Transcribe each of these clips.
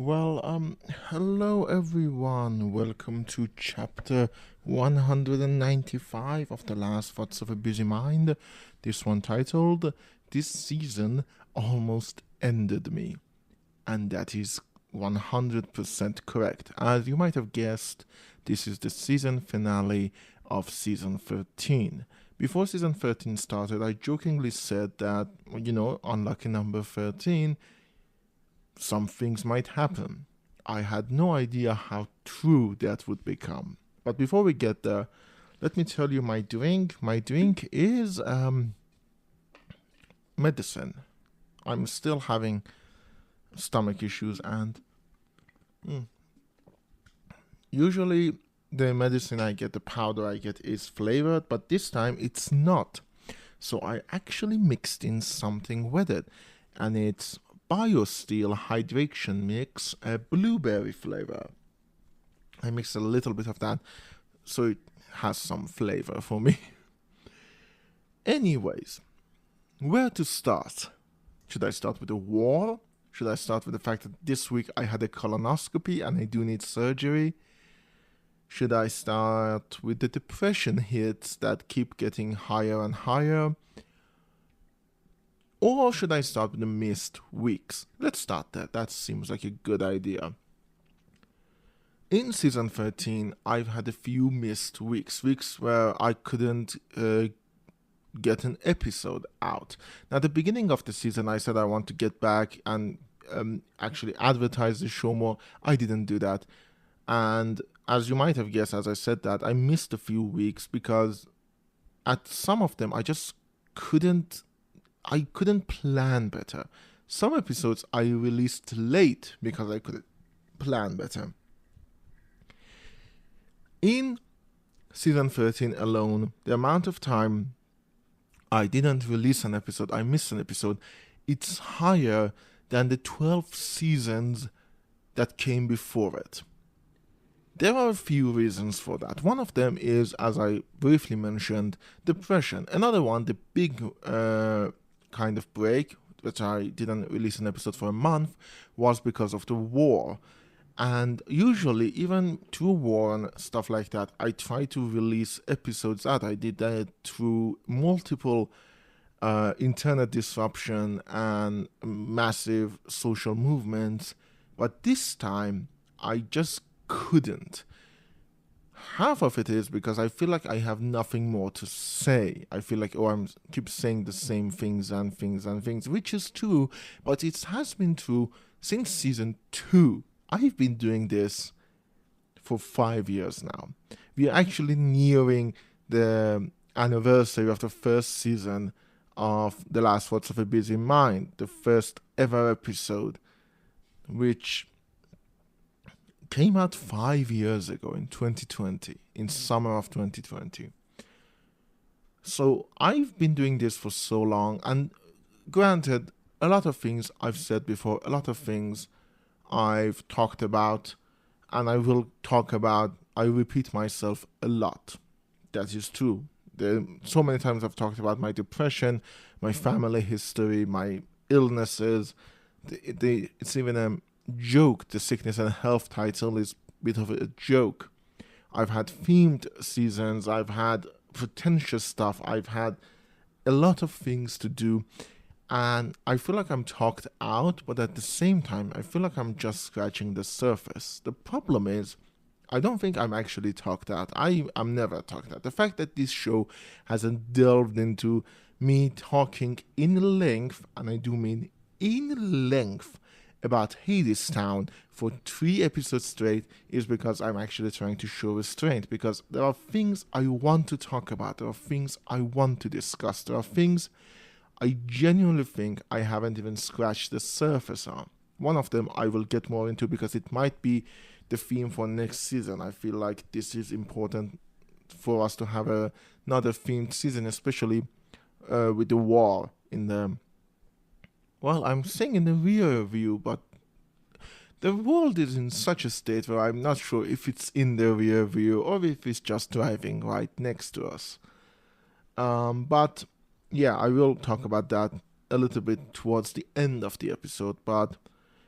Well, hello everyone. Welcome to chapter 195 of The Last Thoughts of a Busy Mind. This one titled, This Season Almost Ended Me. And that is 100% correct. As you might have guessed, this is the season finale of season 13. Before season 13 started, I jokingly said that, unlucky number 13, some things might happen. I had no idea how true that would become. But before we get there, let me tell you my drink. My drink is medicine. I'm still having stomach issues, and usually the medicine I get, the powder I get, is flavored, but this time it's not. So I actually mixed in something with it, and it's BioSteel Hydration Mix, a blueberry flavor. I mixed a little bit of that so it has some flavor for me. Anyways, where to start? Should I start with the war? Should I start with the fact that this week I had a colonoscopy and I do need surgery? Should I start with the depression hits that keep getting higher and higher? Or should I start with the missed weeks? Let's start there. That seems like a good idea. In season 13, I've had a few missed weeks where I couldn't get an episode out. Now, at the beginning of the season, I said I want to get back and actually advertise the show more. I didn't do that. And as you might have guessed, as I said that, I missed a few weeks because at some of them, I just couldn't plan better. Some episodes I released late because I couldn't plan better. In season 13 alone, the amount of time I didn't release an episode, I missed an episode, it's higher than the 12 seasons that came before it. There are a few reasons for that. One of them is, as I briefly mentioned, depression. Another one, the big kind of break, which I didn't release an episode for a month, was because of the war. And usually, even through war and stuff like that, I try to release episodes out. I did that through multiple internet disruption and massive social movements. But this time, I just couldn't. Half of it is because I feel like I have nothing more to say. I feel like, I'm keep saying the same things, which is true, but it has been true since season 2. I've been doing this for 5 years now. We are actually nearing the anniversary of the first season of The Last Thoughts of a Busy Mind, the first ever episode, which came out 5 years ago in 2020, in summer of 2020. So I've been doing this for so long, and granted, a lot of things I've said before, a lot of things I've talked about, and I will talk about, I repeat myself a lot. That is true. So many times I've talked about my depression, my family history, my illnesses. It's even a joke. The sickness and health title is a bit of a joke. I've had themed seasons, I've had pretentious stuff, I've had a lot of things to do, and I feel like I'm talked out, but at the same time I feel like I'm just scratching the surface. The problem is, I don't think I'm actually talked out. I'm never talked out. The fact that this show hasn't delved into me talking in length, and I do mean in length, about Hadestown for 3 episodes straight is because I'm actually trying to show restraint, because there are things I want to talk about, there are things I want to discuss, there are things I genuinely think I haven't even scratched the surface on. One of them I will get more into because it might be the theme for next season. I feel like this is important for us to have another themed season, especially with the war in the... Well, I'm saying in the rear view, but the world is in such a state where I'm not sure if it's in the rear view or if it's just driving right next to us. But yeah, I will talk about that a little bit towards the end of the episode. But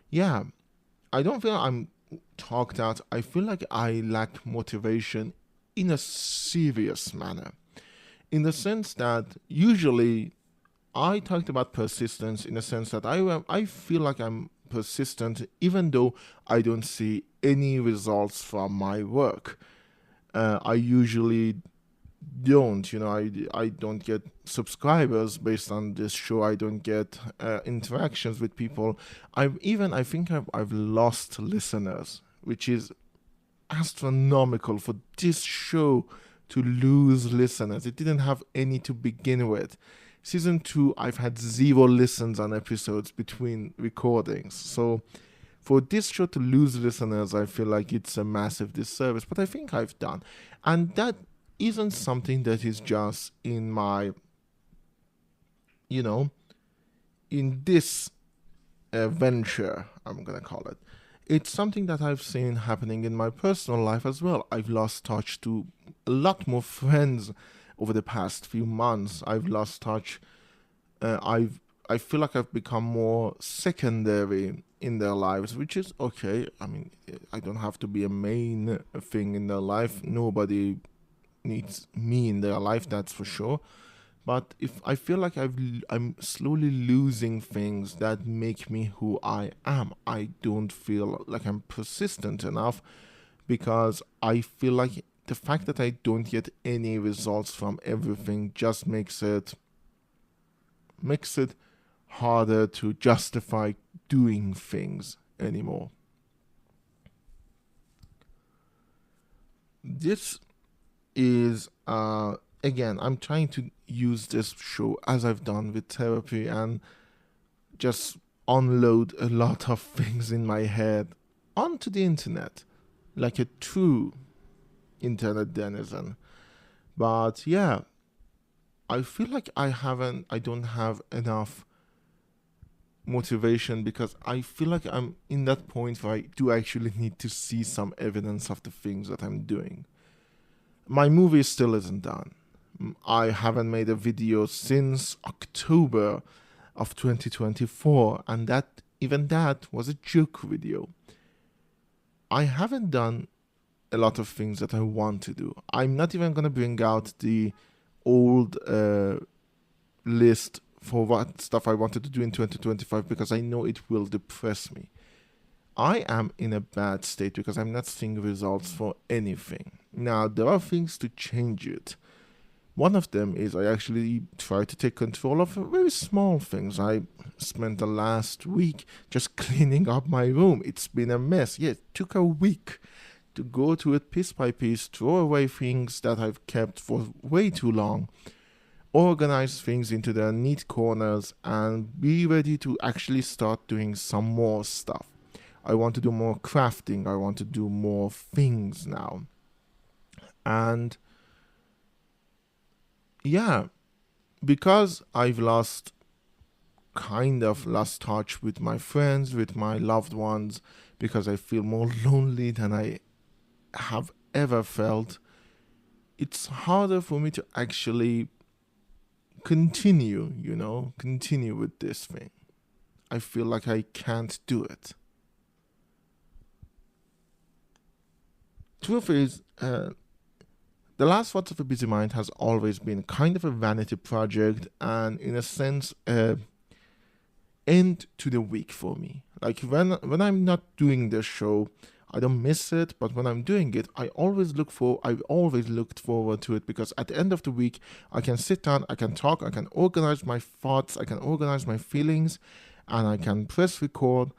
yeah, I don't feel I'm talked out. I feel like I lack motivation in a serious manner. In the sense that usually I talked about persistence in the sense that I feel like I'm persistent even though I don't see any results from my work. I usually don't, I don't get subscribers based on this show. I don't get interactions with people. I think I've lost listeners, which is astronomical for this show to lose listeners. It didn't have any to begin with. Season 2, I've had 0 listens on episodes between recordings. So for this show to lose listeners, I feel like it's a massive disservice. But I think I've done. And that isn't something that is just in my, in this venture, I'm going to call it. It's something that I've seen happening in my personal life as well. I've lost touch to a lot more friends over the past few months. I've lost touch. I feel like I've become more secondary in their lives, which is okay. I mean, I don't have to be a main thing in their life. Nobody needs me in their life, that's for sure. But if I feel like I'm slowly losing things that make me who I am, I don't feel like I'm persistent enough because I feel like the fact that I don't get any results from everything just makes it harder to justify doing things anymore. This is again, I'm trying to use this show as I've done with therapy and just unload a lot of things in my head onto the internet like a true internet denizen. But yeah, I feel like I don't have enough motivation because I feel like I'm in that point where I do actually need to see some evidence of the things that I'm doing. My movie still isn't done. I haven't made a video since October of 2024, and that was a joke video. I haven't done a lot of things that I want to do. I'm not even going to bring out the old list for what stuff I wanted to do in 2025 because I know it will depress me. I am in a bad state because I'm not seeing results for anything. Now, there are things to change it. One of them is I actually try to take control of very small things. I spent the last week just cleaning up my room. It's been a mess. Yeah, it took a week to go through it piece by piece, throw away things that I've kept for way too long, organize things into their neat corners, and be ready to actually start doing some more stuff. I want to do more crafting. I want to do more things now. And yeah, because I've kind of lost touch with my friends, with my loved ones, because I feel more lonely than I have ever felt, it's harder for me to actually continue with this thing. I feel like I can't do it. Truth is, The Last Thoughts of a Busy Mind has always been kind of a vanity project and, in a sense, end to the week for me. Like when I'm not doing this show, I don't miss it, but when I'm doing it, I've always looked forward to it because at the end of the week, I can sit down, I can talk, I can organize my thoughts, I can organize my feelings, and I can press record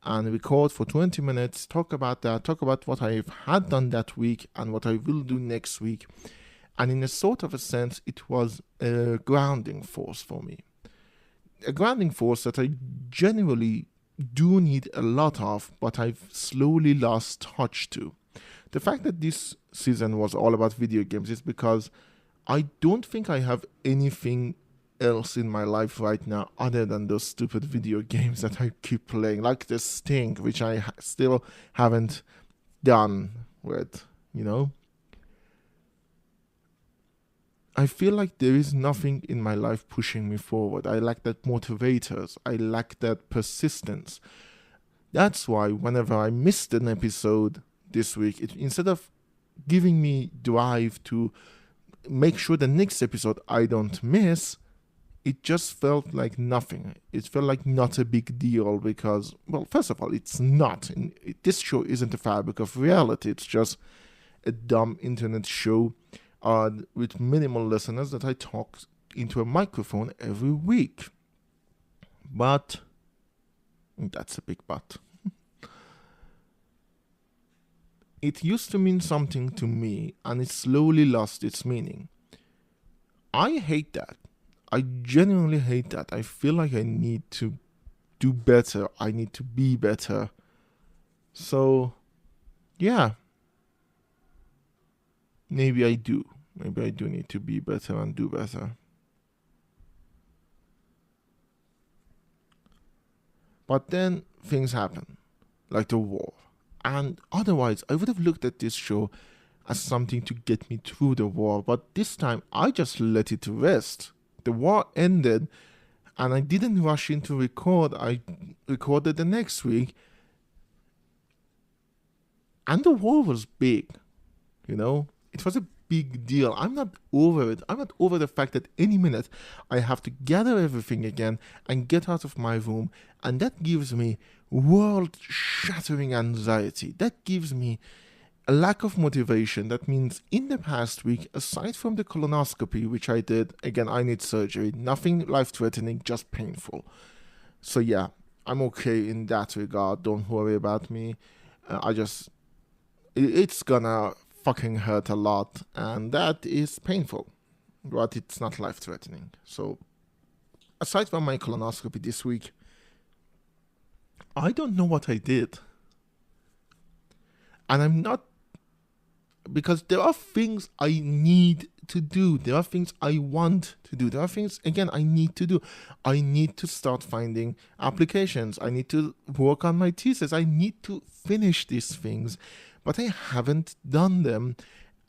and record for 20 minutes, talk about what I've had done that week and what I will do next week. And in a sort of a sense, it was a grounding force for me. A grounding force that I genuinely do need a lot of, but I've slowly lost touch to. The fact that this season was all about video games is because I don't think I have anything else in my life right now other than those stupid video games that I keep playing, like the Sting, which I still haven't done with, I feel like there is nothing in my life pushing me forward. I lack that motivators. I lack that persistence. That's why whenever I missed an episode this week, instead of giving me drive to make sure the next episode I don't miss, it just felt like nothing. It felt like not a big deal because, well, first of all, it's not. This show isn't a fabric of reality. It's just a dumb internet show with minimal listeners that I talk into a microphone every week. But that's a big but. It used to mean something to me, and it slowly lost its meaning. I hate that. I genuinely hate that. I feel like I need to do better. I need to be better. So, yeah. Maybe I do. Maybe I do need to be better and do better. But then things happen, like the war. And otherwise, I would have looked at this show as something to get me through the war. But this time, I just let it rest. The war ended, and I didn't rush in to record. I recorded the next week. And the war was big, It was a big deal. I'm not over it. I'm not over the fact that any minute I have to gather everything again and get out of my room. And that gives me world-shattering anxiety. That gives me a lack of motivation. That means in the past week, aside from the colonoscopy, which I did, again, I need surgery. Nothing life-threatening, just painful. So yeah, I'm okay in that regard. Don't worry about me. It's gonna fucking hurt a lot, and that is painful, but it's not life-threatening. So aside from my colonoscopy this week, I don't know what I did. And I'm not, because there are things I need to do. There are things I want to do. There are things, again, I need to do. I need to start finding applications. I need to work on my thesis. I need to finish these things. But I haven't done them.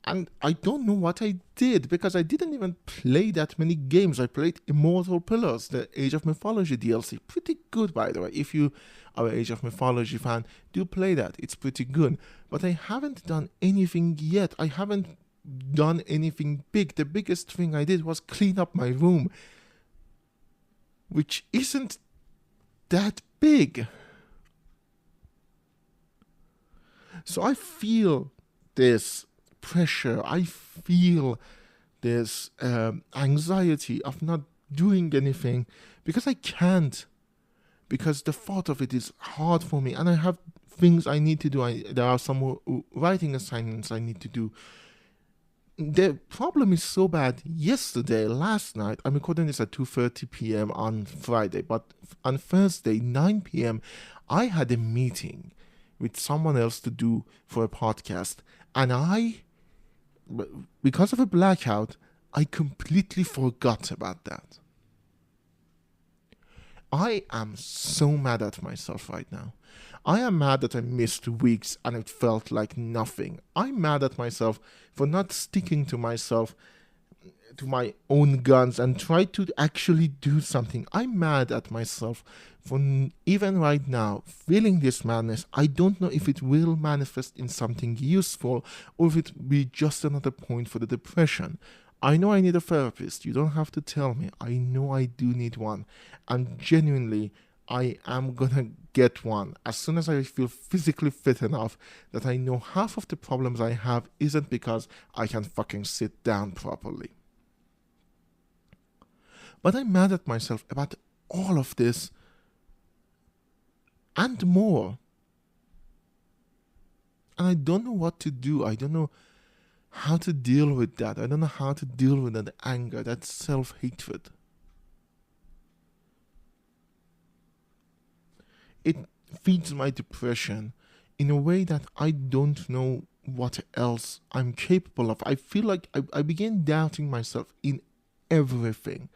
And I don't know what I did, because I didn't even play that many games. I played Immortal Pillars, the Age of Mythology DLC. Pretty good, by the way. If you are an Age of Mythology fan, do play that. It's pretty good. But I haven't done anything yet. I haven't done anything big. The biggest thing I did was clean up my room, which isn't that big. So I feel this pressure. I feel this anxiety of not doing anything because I can't. Because the thought of it is hard for me, and I have things I need to do. There are some writing assignments I need to do. The problem is so bad. Last night, I'm recording this at 2:30 p.m. on Friday, but on Thursday, 9 p.m., I had a meeting with someone else to do for a podcast, and because of a blackout, I completely forgot about that. I am so mad at myself right now. I am mad that I missed weeks and it felt like nothing. I'm mad at myself for not sticking to my own guns and try to actually do something. I'm mad at myself for even right now feeling this madness. I don't know if it will manifest in something useful or if it will be just another point for the depression. I know I need a therapist. You don't have to tell me. I know I do need one. And genuinely, I am gonna get one as soon as I feel physically fit enough that I know half of the problems I have isn't because I can fucking sit down properly. But I'm mad at myself about all of this and more. And I don't know what to do. I don't know how to deal with that. I don't know how to deal with that anger, that self-hatred. It feeds my depression in a way that I don't know what else I'm capable of. I feel like I began doubting myself in everything.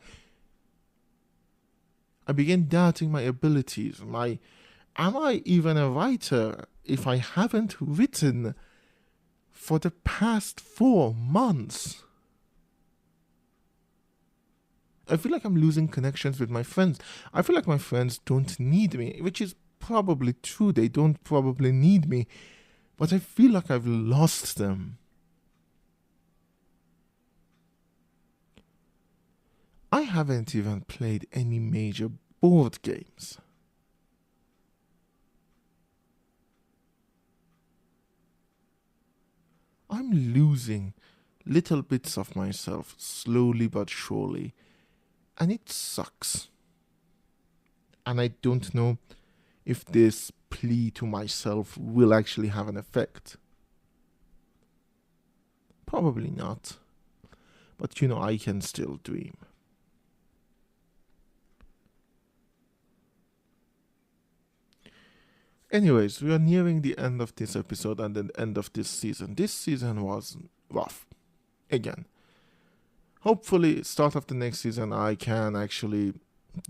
I began doubting my abilities. Am I even a writer if I haven't written for the past 4 months? I feel like I'm losing connections with my friends. I feel like my friends don't need me, which is probably true. They don't probably need me, but I feel like I've lost them. I haven't even played any major board games. I'm losing little bits of myself slowly but surely, and it sucks. And I don't know if this plea to myself will actually have an effect. Probably not. But I can still dream. Anyways, we are nearing the end of this episode and the end of this season. This season was rough. Again. Hopefully, start of the next season, I can actually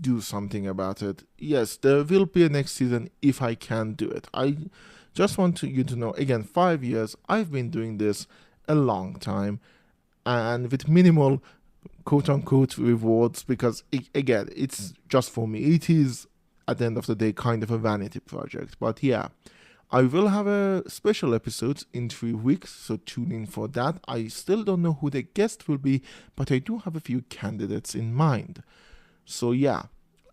do something about it. Yes, there will be a next season if I can do it. I just want you to know, again, 5 years, I've been doing this a long time and with minimal quote-unquote rewards because, again, it's just for me. It is, at the end of the day, kind of a vanity project. But yeah, I will have a special episode in 3 weeks, so tune in for that. I still don't know who the guest will be, but I do have a few candidates in mind. So yeah,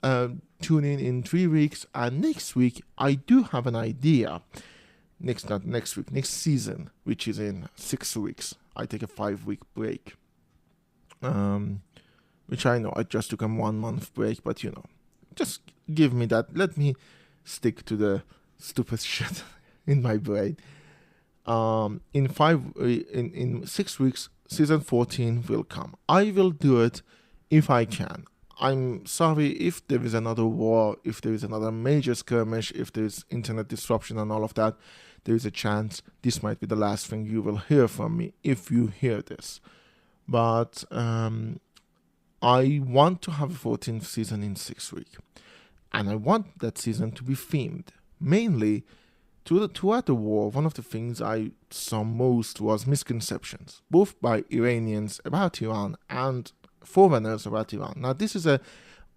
tune in 3 weeks, and next week I do have an idea. Next season, which is in 6 weeks. I take a 5-week break. Which I know I just took a 1 month break, but just give me that. Let me stick to the stupid shit in my brain. In 6 weeks, season 14 will come. I will do it if I can. I'm sorry if there is another war, if there is another major skirmish, if there is internet disruption and all of that. There is a chance this might be the last thing you will hear from me if you hear this. But I want to have a 14th season in 6 weeks. And I want that season to be themed. Mainly, throughout the war, one of the things I saw most was misconceptions, both by Iranians about Iran and foreigners about Iran. Now, this is a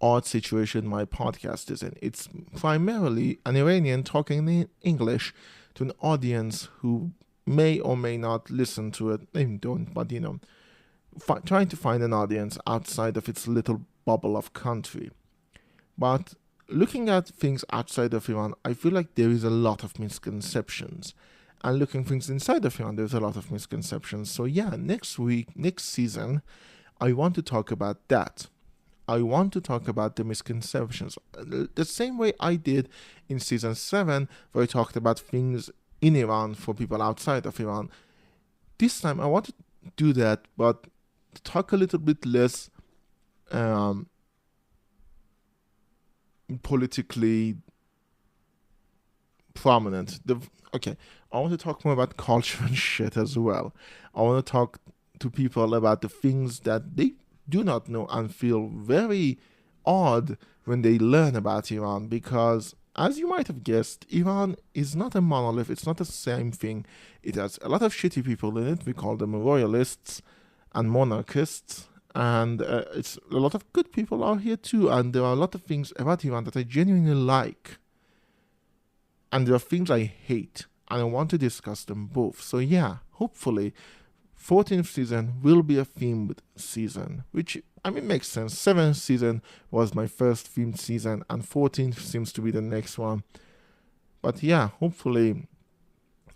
odd situation my podcast is in. It's primarily an Iranian talking in English to an audience who may or may not listen to it. They don't, but trying to find an audience outside of its little bubble of country. But looking at things outside of Iran, I feel like there is a lot of misconceptions. And looking things inside of Iran, there's a lot of misconceptions. So yeah, next season, I want to talk about that. I want to talk about the misconceptions. The same way I did in season 7, where I talked about things in Iran for people outside of Iran. This time I want to do that, but talk a little bit less politically prominent. I want to talk more about culture and shit as well. I want to talk to people about the things that they do not know and feel very odd when they learn about Iran, because as you might have guessed, Iran is not a monolith. It's not the same thing. It has a lot of shitty people in it. We call them royalists and monarchists, and it's a lot of good people are here too. And there are a lot of things about Iran that I genuinely like, and there are things I hate, and I want to discuss them both. So yeah, hopefully 14th season will be a themed season, which makes sense. 7th season was my first themed season, and 14th seems to be the next one. But yeah, hopefully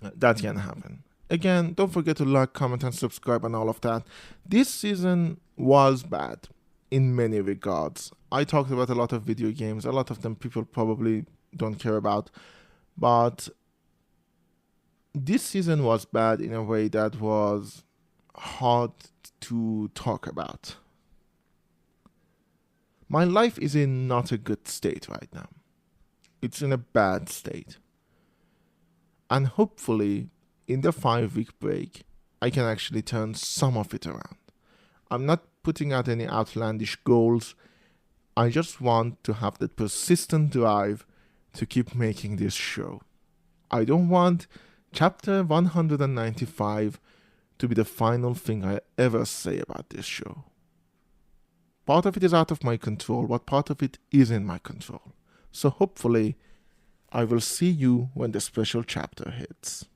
that can happen. Again, don't forget to like, comment, and subscribe and all of that. This season was bad in many regards. I talked about a lot of video games. A lot of them people probably don't care about. But this season was bad in a way that was hard to talk about. My life is in not a good state right now. It's in a bad state. And hopefully, in the 5-week break, I can actually turn some of it around. I'm not putting out any outlandish goals. I just want to have that persistent drive to keep making this show. I don't want chapter 195 to be the final thing I ever say about this show. Part of it is out of my control, but part of it is in my control. So hopefully, I will see you when the special chapter hits.